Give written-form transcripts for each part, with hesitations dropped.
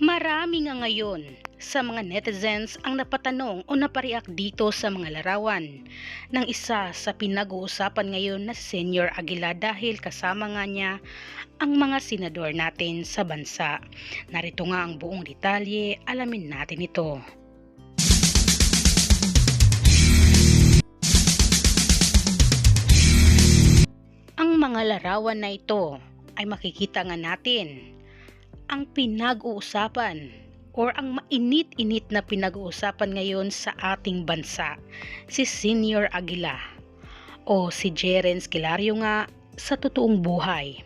Marami nga ngayon sa mga netizens ang napatanong o napareact dito sa mga larawan ng isa sa pinag-uusapan ngayon na si Senior Aguila dahil kasama nga niya ang mga senador natin sa bansa. Narito nga ang buong detalye, alamin natin ito. Ang mga larawan na ito ay makikita nga natin ang pinag-uusapan or ang mainit-init na pinag-uusapan ngayon sa ating bansa, si Senior Aguila o si Jeren Esquilario nga sa totoong buhay,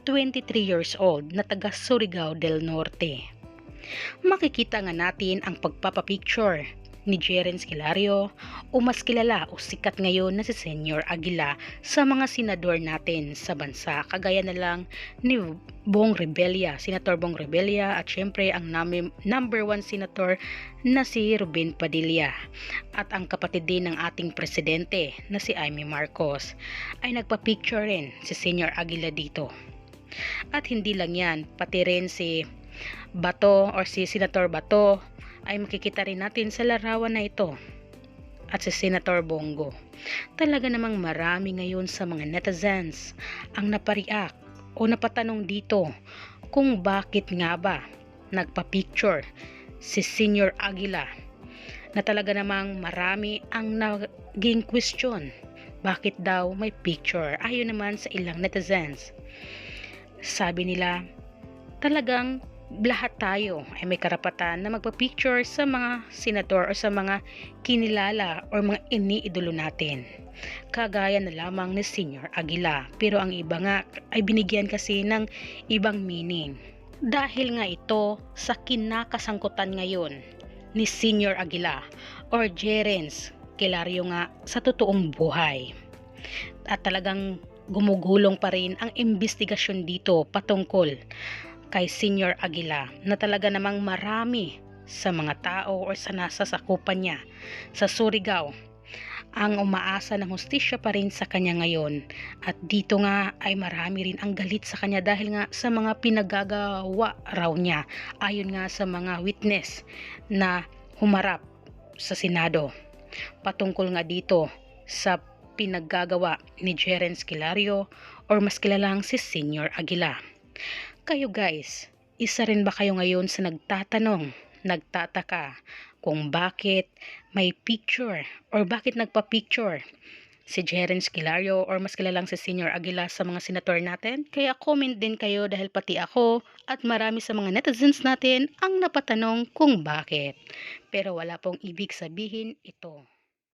23 years old na taga Surigao del Norte. Makikita nga natin ang pagpapapicture ni Jeren Esquilario o mas kilala o sikat ngayon na si Senior Aguila sa mga senador natin sa bansa, kagaya na lang ni Bong Revilla, Senator Bong Revilla, at syempre ang number 1 senator na si Ruben Padilla, at ang kapatid din ng ating presidente na si Amy Marcos ay nagpa-picture rin si Senior Aguila dito. At hindi lang yan, pati rin si Bato or si Senator Bato ay makikita rin natin sa larawan na ito, at si Senator Bongo. Talaga namang marami ngayon sa mga netizens ang napareact o napatanong dito kung bakit nga ba nagpa-picture si Senior Aguila, na talaga namang marami ang naging question, bakit daw may picture. Ayon naman sa ilang netizens, sabi nila talagang lahat tayo ay may karapatan na magpa-picture sa mga senador o sa mga kinilala o mga iniidolo natin, kagaya na lamang ni Senior Aguila. Pero ang iba nga ay binigyan kasi ng ibang meaning, dahil nga ito sa kinakasangkutan ngayon ni Senior Aguila or Jeren Esquilario nga sa totoong buhay. At talagang gumugulong pa rin ang investigasyon dito patungkol kay Senior Aguila, na talaga namang marami sa mga tao o sa nasasakupan niya sa Surigao ang umaasa ng hustisya pa rin sa kanya ngayon. At dito nga ay marami rin ang galit sa kanya dahil nga sa mga pinagagawa raw niya, ayon nga sa mga witness na humarap sa Senado patungkol nga dito sa pinaggagawa ni Jeren Esquilario or mas kilalang si Senior Aguila. Kayo guys, isa rin ba kayo ngayon sa nagtatanong, nagtataka kung bakit may picture or bakit nagpa-picture si Jeren Esquilario or mas kilalang si Senior Aguila sa mga senator natin? Kaya comment din kayo, dahil pati ako at marami sa mga netizens natin ang napatanong kung bakit. Pero wala pong ibig sabihin ito.